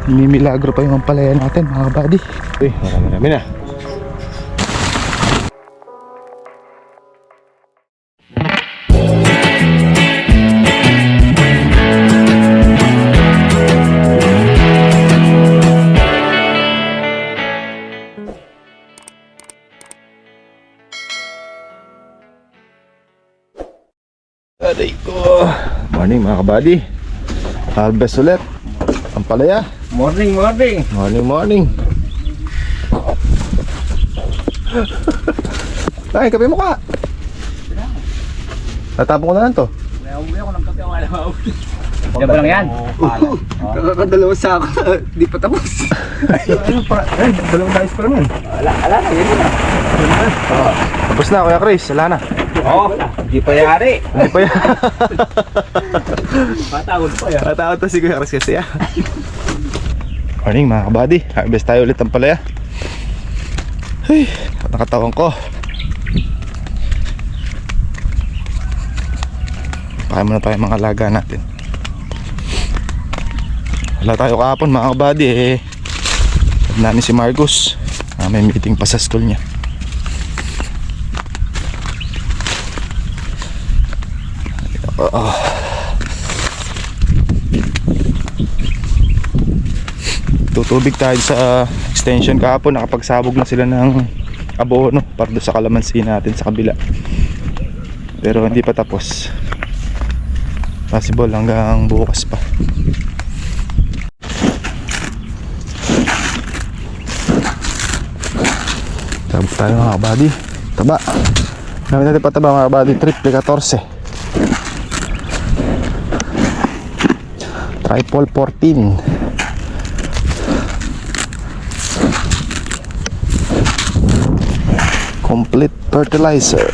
Mimilagro pa yung ampalaya natin mga buddy. Uy, marami na. Aray ko. Morning mga kabady. Harvest ulit. Ampalaya. Morning. Morning. Ay, kape mo ka. Tatapon ko na lang to. Umuwi ako ng kape, wala ako. Yan pa lang yan. Kakadalawa sa ako. Di pa tapos. Ano pa? Ay, dalawang dice pa naman. Wala na, yan na. Tapos na, Kuya Chris. Wala na. Oo, hindi pa yari. Hindi pa yan. Patawad pa yan. Matawad to si Kuya Chris kasi Morning mga kabady. Harvest tayo ulit ang palaya. Ay, nakatawan ko. Pakay muna tayo mga alaga natin. Wala tayo kahapon mga kabady namin si Marcos. May meeting pa sa school niya. Tutubig tayo sa extension kahapon. Nakapagsabog na sila ng abono para doon sa kalamansi natin sa kabila, pero hindi pa tapos. Possible hanggang bukas pa. Sabog tayo mga kabady. Taba. Gamit natin pataba mga kabady. Triple 14. Triple 14. Complete fertilizer.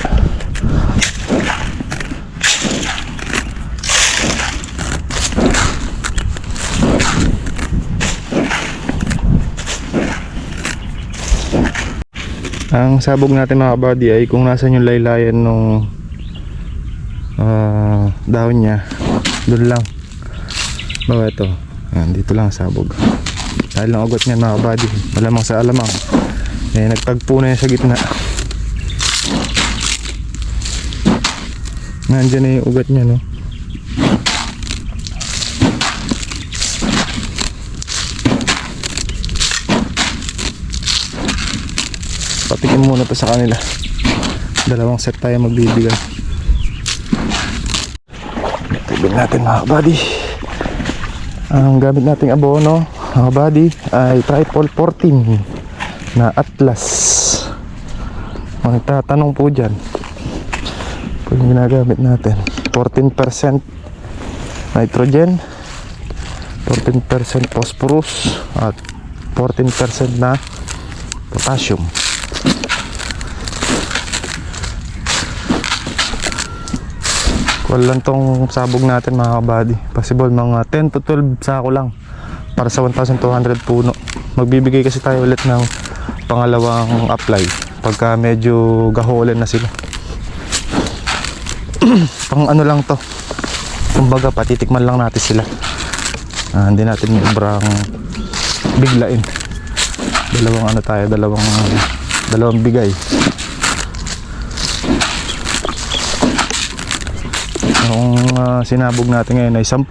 Ang sabog natin mga kabady ay kung nasan yung laylayan nung dahon niya, doon lang. Bawa ito, dito lang sabog. Dahil lang ugot niyan mga kabady, malamang sa alamang nagtagpo na yan sa gitna. Nandyan na yung ugat niya, no? Patikin muna pa sa kanila. Dalawang set tayo magbibigay. Tibig natin mga kabady. Ang gamit nating abono mga kabady ay triple 14 na Atlas. Magtatanong po dyan kung yung ginagamit natin. 14% nitrogen, 14% phosphorus at 14% na potassium. Kuwan lang tong sabog natin mga kabady. Possible mga 10 to 12 sako lang para sa 1,200 puno. Magbibigay kasi tayo ulit ng pangalawang apply pagka medyo gaholen na sila. Pang ano lang to, kumbaga patitikman lang natin sila. Hindi natin sobrang biglain. Dalawang ano tayo, dalawang bigay. Yung sinabog natin ngayon ay 10.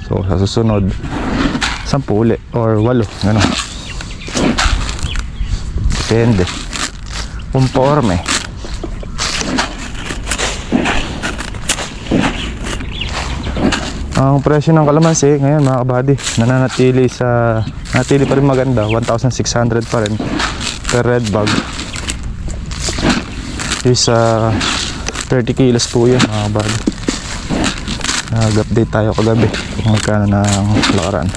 So sa susunod 10 uli or 8, gano'n. Depende. Umporme. Ang presyo ng kalamansi ngayon mga kabady, nananatili pa rin maganda, 1,600 pa rin per red bag. Is 30 kilos po yan mga kabady. Nag-update tayo kagabi kung magkano ng lakaran.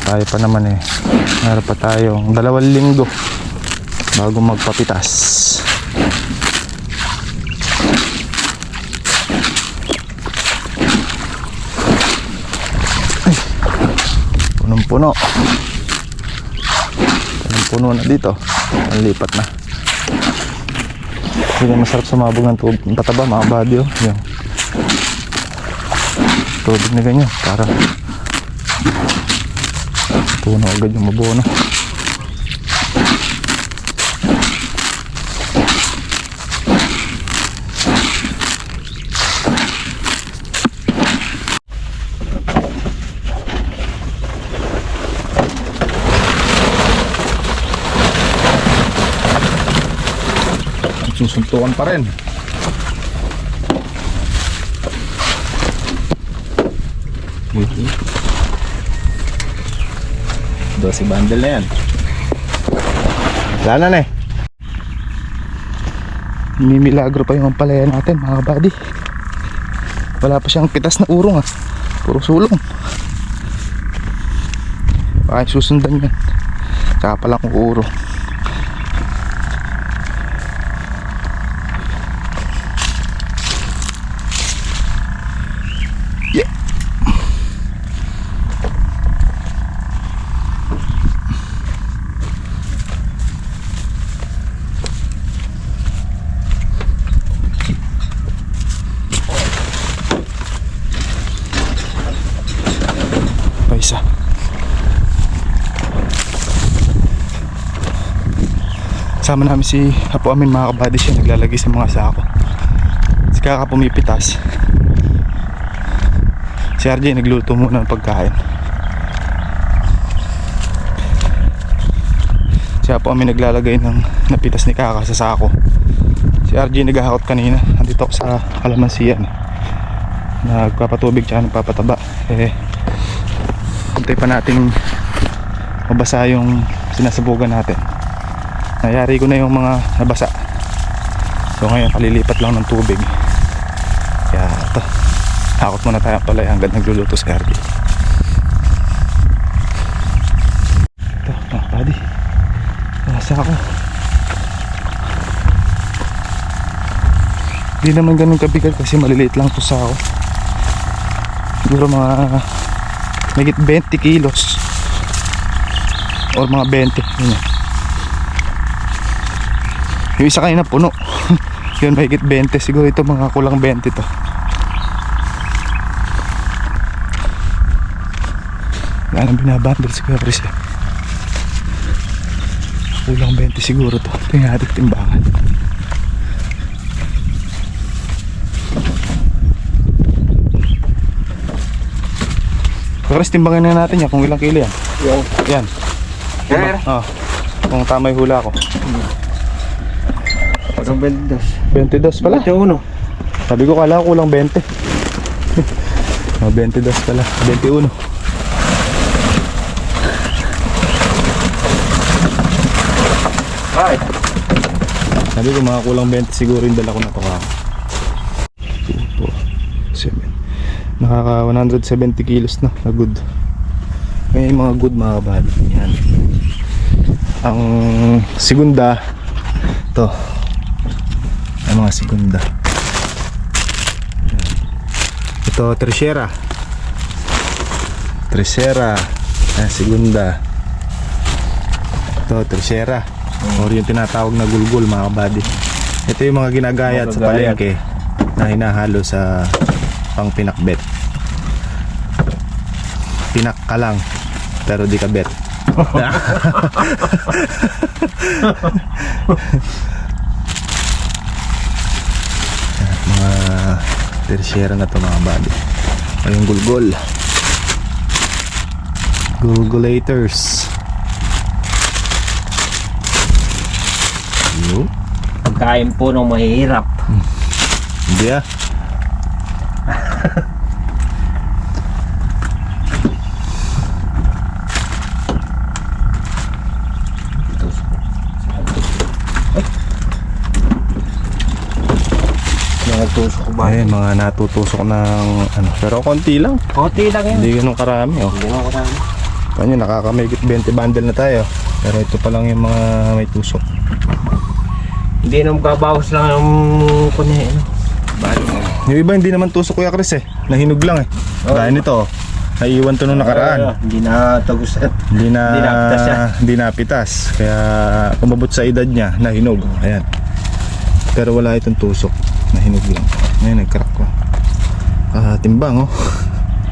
Tayo pa naman meron pa tayong 2 linggo bago magpapitas. Ay, punong-puno na dito. Ang lipat na. Sige, masarap sumabog ng pataba mga kabady. Yan. tubig na ganyan para tunaw agad yung mabono. Susuntukan pa rin. Si bundle na yan. Wala na eh. Mimilagro pa yung ampalaya natin mga buddy. Wala pa siyang pitas na urong ah. Puro sulong. Baka susundan yan. Tsaka palang uro. Yeah. Isa. Sama namin si Apo Amin mga kabady, siya naglalagay sa mga sako. Si Kaka pumipitas. Si RJ nagluto muna ng pagkain. Si Apo Amin naglalagay ng napitas ni Kaka sa sako. Si RJ naghahakot kanina. Andito ako sa kalamansiyan. Nagpapatubig tsaka nagpapataba. Antay pa nating mabasa yung sinasabugan natin. Nayari ko na yung mga nabasa. So ngayon kalilipat lang ng tubig. Kaya ito, hakot muna tayo pala hanggang nagluluto si RD. Ito mga buddy, nasa ako. Di naman ganun kabigat kasi maliliit lang to sa ako. Siguro mga mahigit 20 kilos or mga 20 yun. Yung isa kanina puno. Yun mahigit 20. Siguro ito mga kulang 20 to. Wala nang binabandal si Kuya Chris eh. Kulang 20 siguro to. Ito yung ating timbangan. Chris, timbangan na natin yan kung ilang kilo yan. Yan. Oh, kung tama yung hula ko. Parang 22. 22 pala. Yung uno. Sabi ko kala ko kulang 20. Oh, 22 pala. 21. Ay. Sabi ko mga kulang 20 siguro yung dala ko na to ka. 2, 4, 7. Nakaka 170 kilos na good. Kaya yung mga good mga kabahal. Yan. Ang segunda to. Ang mga segunda. Ito tercera. Tercera. Segunda. Ito tercera. Or yung tinatawag na gulgul mga kabady. Ito yung mga ginagayat sa palengke na hinahalo sa pang pinakbet. Pinak ka lang pero di ka bet. Mga tersyera na to mga body. O yung gulgol. Gulgulators. Pagkain po ng mahihirap. Hindi ah. Natutusok ba? Ayun, mga natutusok ng ano, pero konti lang. Konti lang yan. Hindi ganun karami oh. Hindi mo karami. Kanyo nakakamigit 20 bundle na tayo. Pero ito pa lang yung mga may tusok. Hindi na magbabawas lang ang kunin. Yung iba hindi naman tusok Kuya Chris eh. Nahinog lang eh. Kaya nito, naiiwan to nung nakaraan. Hindi na tagus at Hindi na napitas siya. Hindi napitas. Kaya kumabot sa edad niya, nahinog. Ayan. Pero wala itong tusok. Nahinog lang. Ngayon nag-crack ko. Timbang oh.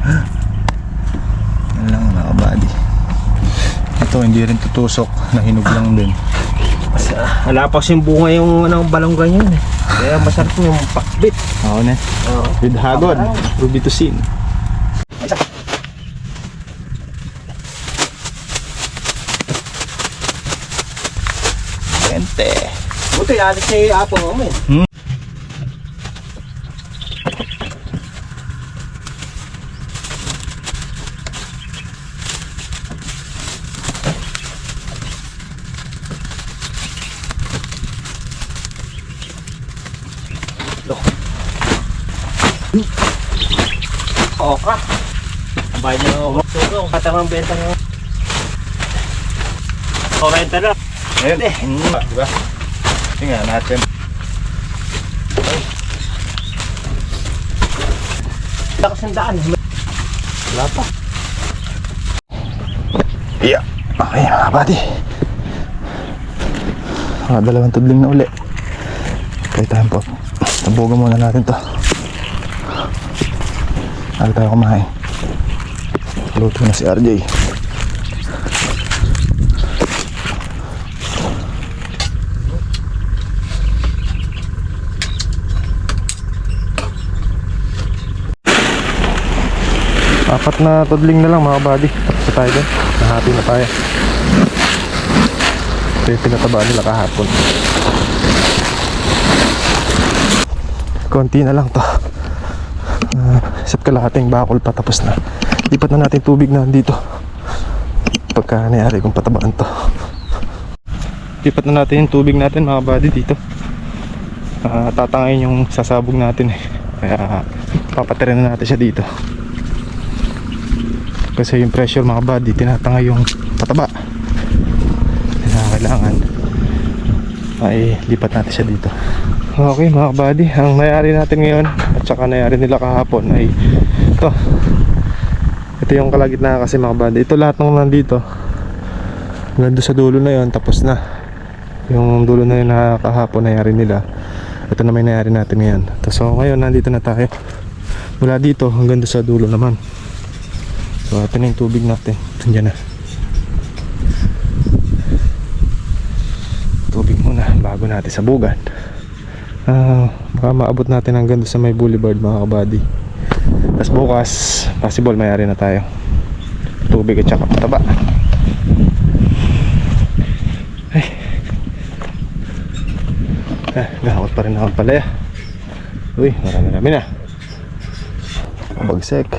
Yan lang mga kabady. Ito hindi rin tutusok, nahinog lang din. Wala pa kasing bunga yung balonggan yun. Kaya masarap yung pakbit. Oo na. With hagod, rubitusin. Gente. Buti, alis na yung apo mo eh. Okra. Bahay niyo sugo. Katamang benta mo. 40 na. Ayun. Diba? Tingnan natin. Lakas ng daan. Wala pa. Yeah. Okay mga kabady. Dalawang tudling na uli. Okay tayo po. Tabugan muna natin to. Ano tayo kumain? Luto na si RJ. Apat na tudling na lang mga buddy. Tapos na tayo dun. Nahati na tayo. Ito yung pinatabaan nila kahapon. Konti na lang to. Isa't kalahating bakol pa tapos na. Lipat na natin tubig na dito. Pagka nangyari kung patabaan to. Lipat na natin yung tubig natin mga buddy dito. Tatangayin yung sasabog natin eh. Kaya papatirin na natin siya dito. Kasi yung pressure mga buddy, tinatangay yung pataba. Kaya kailangan ay lipat natin siya dito. Okay mga buddy, ang nangyari natin ngayon at saka nangyari nila kahapon ay ito yung kalagitnaan kasi mga buddy. Ito lahat ng nandito hanggang doon sa dulo na yon, tapos na yung dulo na yun na kahapon nangyari nila. Ito na may nangyari natin ngayon. So ngayon nandito na tayo, mula dito hanggang doon sa dulo naman. So ito na yung tubig natin. Nandiyan na. Tubig muna bago natin sabugan. Baka maabot natin hanggang doon sa may boulevard mga kabady. Tapos bukas possible mayari na tayo. Tubig at saka pataba. Ay. Gahawat pa rin ako palaya. Uy, marami na. Bagsek.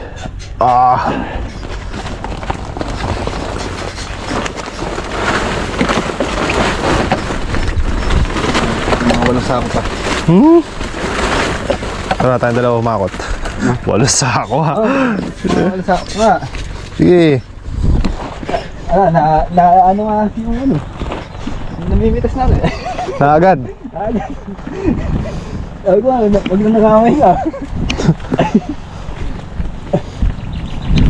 Walang sako pa. Tara tayong dalawa umakot. Walang sako ha. Walang sako pa. Sige. Ano nga yung ano? Namimitas na rin. Na agad. Ay ko, wag na nakamay ka.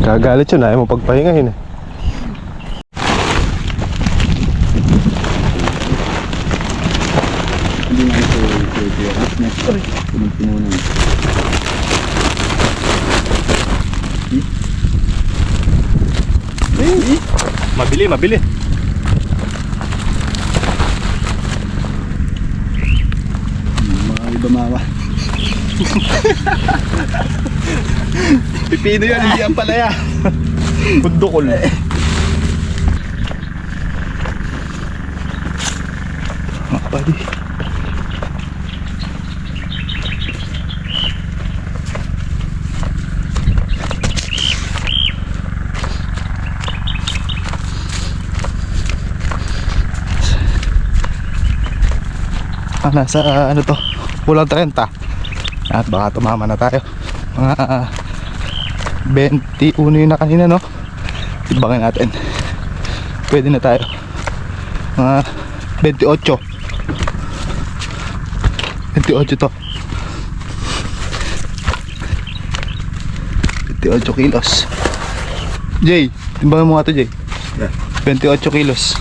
Kagalit yun, ayaw mo pagpahingahin eh. Hindi na ito pinagpinunan. Mabili. Mga iba mawa. Pipino yun, hindi ang palaya. Kundukol. Mga buddy. Nasa ano to, kulang 30 at baka tumama na tayo. Mga 21 yun na kanina, no? Ibangin natin, pwede na tayo. Mga 28 to, 28 kilos. Jay, timbangin mo nga to Jay. 28 kilos.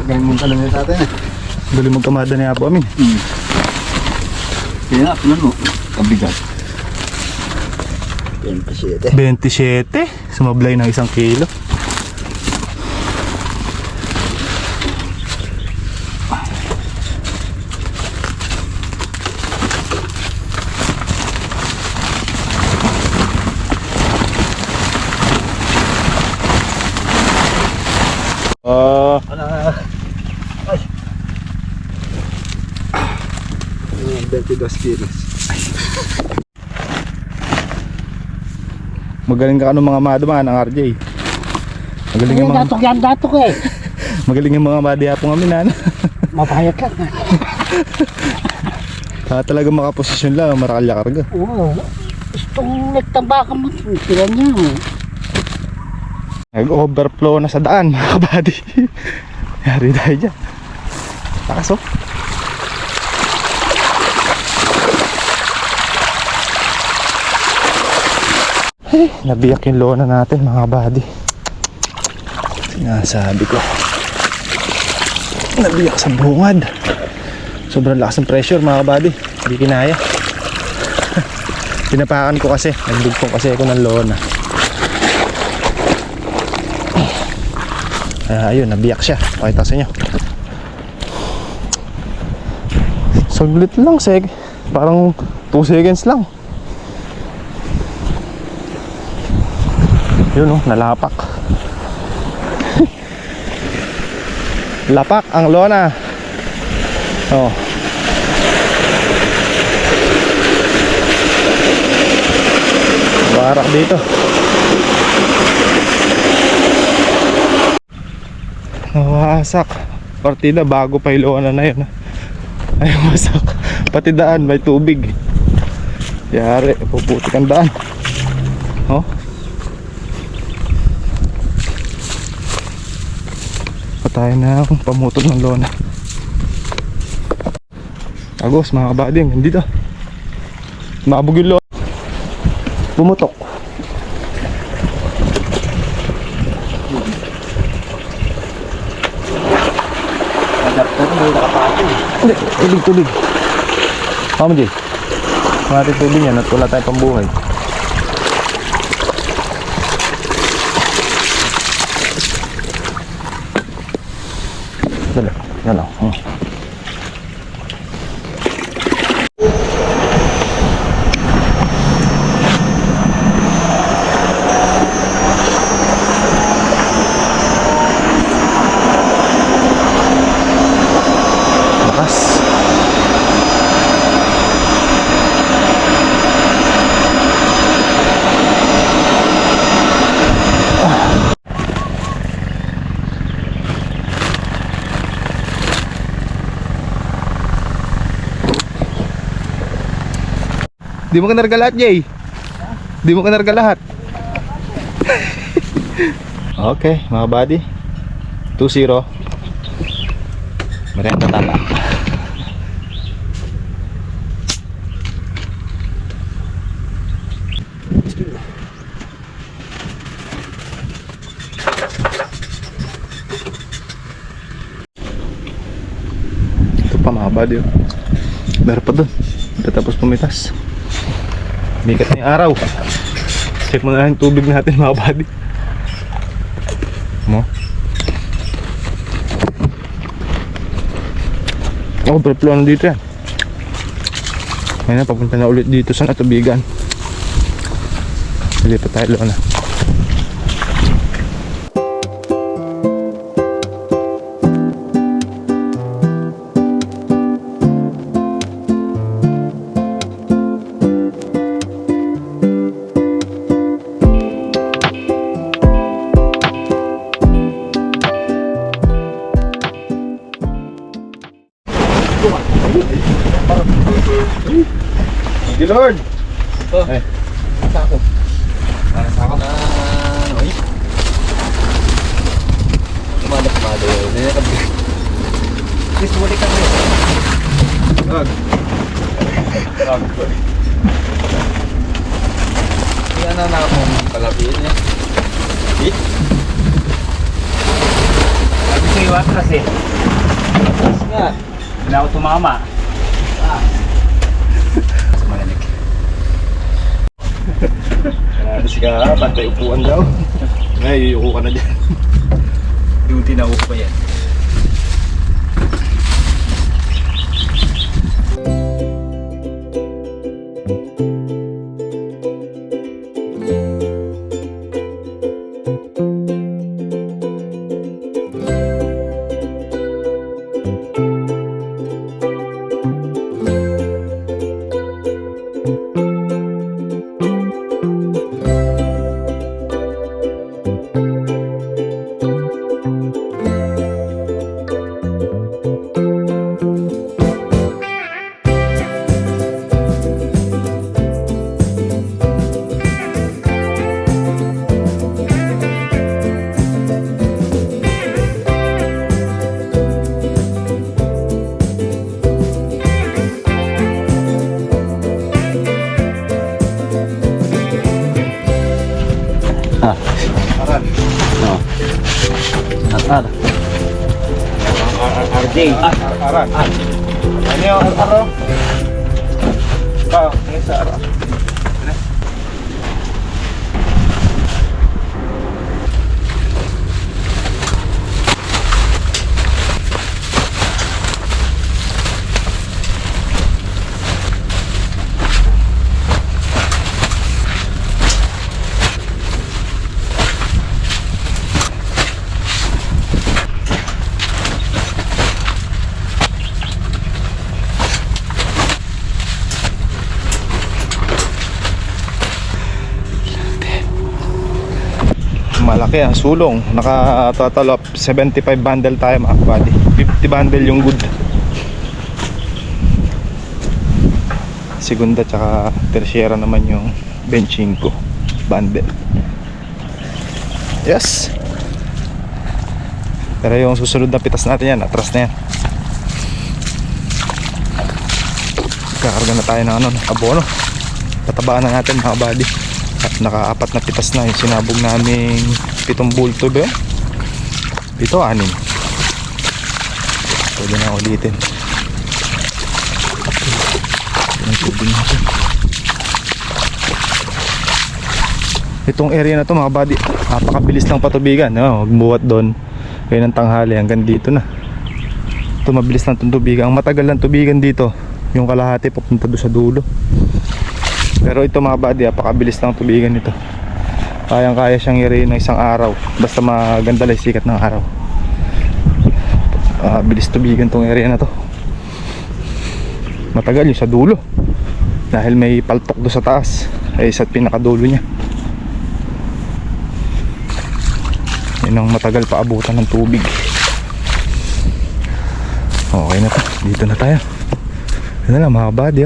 Ganyan mong talaga sa atin eh. Dali magkamada niya po amin. Kaya na, mo, kabigat. 27. 27? Sumablay ng 1 kilo. Ala. Ay. 22 kilos. Magaling ka ano mga maduman ng RJ. Magaling yung mga Datok yan, datok eh. magaling yung mga madihapong amin ano. Mapahayag ka. Kaya talaga makaposisyon lang, marakalya karga. Oo. Gustong nagtambakan mo. Sila niya. Nag-overflow na sa daan mga kabady. Yari tayo dyan. Takas oh. Nabiyak yung lona natin mga kabady. Sinasabi ko. Nabiyak sa bungad. Sobrang lakas ng pressure mga kabady. Hindi kinaya. Pinapakan ko kasi. Nagdugtong kasi ako ng lona. Ayun, nabiyak siya. Pakita sa inyo. Saglit lang, parang 2 seconds lang. Yun oh, nalapak. Lapak ang lona. Oh. Barak dito. Nawasak. Partida bago pa yung lona na yun. Ay wasak. Pati daan may tubig. Yari, puputik ang daan. Oh. Patay na akong pamutol ng lona. Agos mga kabading, nandito. Maabog yung lona. Pumutok. Hindi, tubig. Kama Jay. Kung natin tubig yan at wala tayong pambuhay. Dala, yan lang. Lakas. Di mo ka narga lahat, Jay. Di mo ka narga lahat. Okay, mga buddy. 2-0. Merenda tata. Ito pa mga buddy. Meron pa dun. Tapos pumitas. Mikat na yung araw. Check mo na yung tubig natin mga buddy. Mo. Overflow na dito yan. Ngayon papunta na ulit dito sa natubigan. Lilipat tayo na. Thank you, Lord. Oh. Ay. Sako. Para sa ako. Oy. Kumada yun. Please, muli ka rin. Yan na akong palapin niya. Sabi ko yung atras eh. Tapos nga. Hindi ako tumama. Mas malanik. Alis ka, pantay upuan daw. Ngayon, yuko ka na dyan. Duty na upo pa yan. Ar. RJ. Aran. Ano yung araw? Ano sa araw? Malaki ang sulong. Naka total of 75 bundle tayo mga kabady. 50 bundle yung good. Segunda tsaka tersyera naman yung 25 bundle. Yes. Pero yung susunod na pitas natin yan, atras na yan. Kakarga na tayo ng abono. Tatabaan na natin mga kabady. At naka-4 na pitas na yung sinabog naming 7 bulto ba yun? 7, 6. Pwede na ulitin. Ang tubig natin. Itong area na to mga buddy, napakabilis lang patubigan. Magbuhat doon kayo ng tanghali hanggang dito na. Ito mabilis lang itong tubigan. Ang matagal lang tubigan dito yung kalahati papunta doon sa dulo. Pero ito mga buddy, napakabilis lang tubigan nito. Kayang-kaya siyang i-rain ng isang araw. Basta maganda lang sikat ng araw. Bilis tubigan tong area na to. Matagal yung sa dulo. Dahil may paltok do sa taas. Ay isa't pinakadulo niya. Yan ang matagal pa abutan ng tubig. Okay na to. Dito na tayo. Yan na lang mga buddy.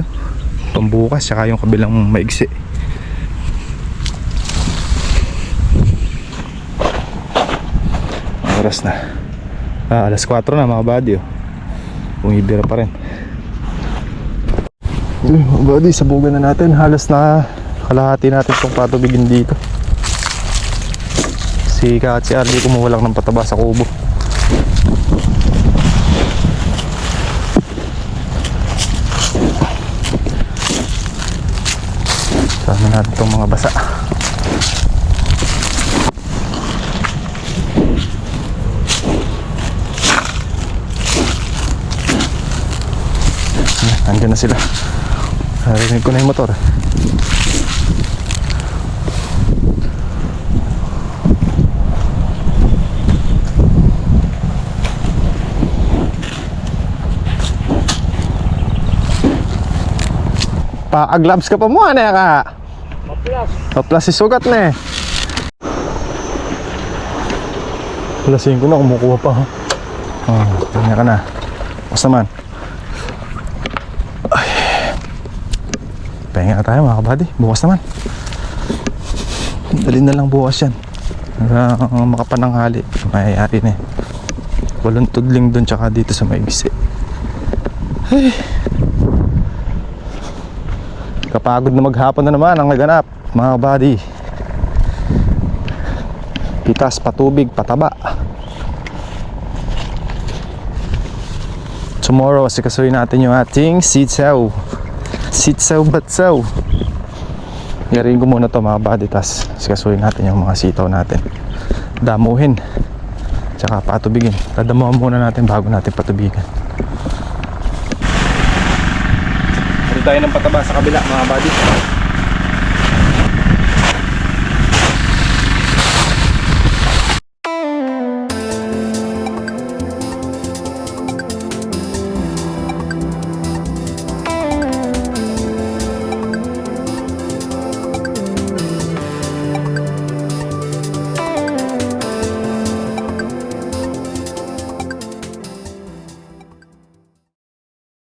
Pambukas saka yung kabilang maigsi. Oras na alas 4 na mga buddy. Bumibira pa rin. Mga buddy, sabugan na natin. Halos na kalahati natin itong patubigin dito. Si Ka at si Arlie kumuha lang ng pataba sa kubo. Sama natin itong mga basa. Nandiyan na sila. Narinig ko na yung motor. Pa-gloves ka pa mo, ano ka? Maplas si sugat na eh. Palasin ko na, kumukuha pa. Tingnan ka na. Bukas naman. Ay. Pahinga tayo mga kabady. Bukas naman. Dali na lang bukas yan. Makapananghali. Mayayari na eh. Walang tudling dun tsaka dito sa maibisi. Ay. Kapagod na maghapon na naman ang naganap mga buddy. Pitas, patubig, pataba. Tomorrow asikasuhin natin yung ating sitsaw. Sitsaw batsaw. Yarin ko muna to mga buddy, tas sikasuhin natin yung mga sitaw natin. Damuhin. Tsaka patubigin. Dadamuhan muna natin bago natin patubigan. Dito tayo ng pataba sa kabila mga buddy.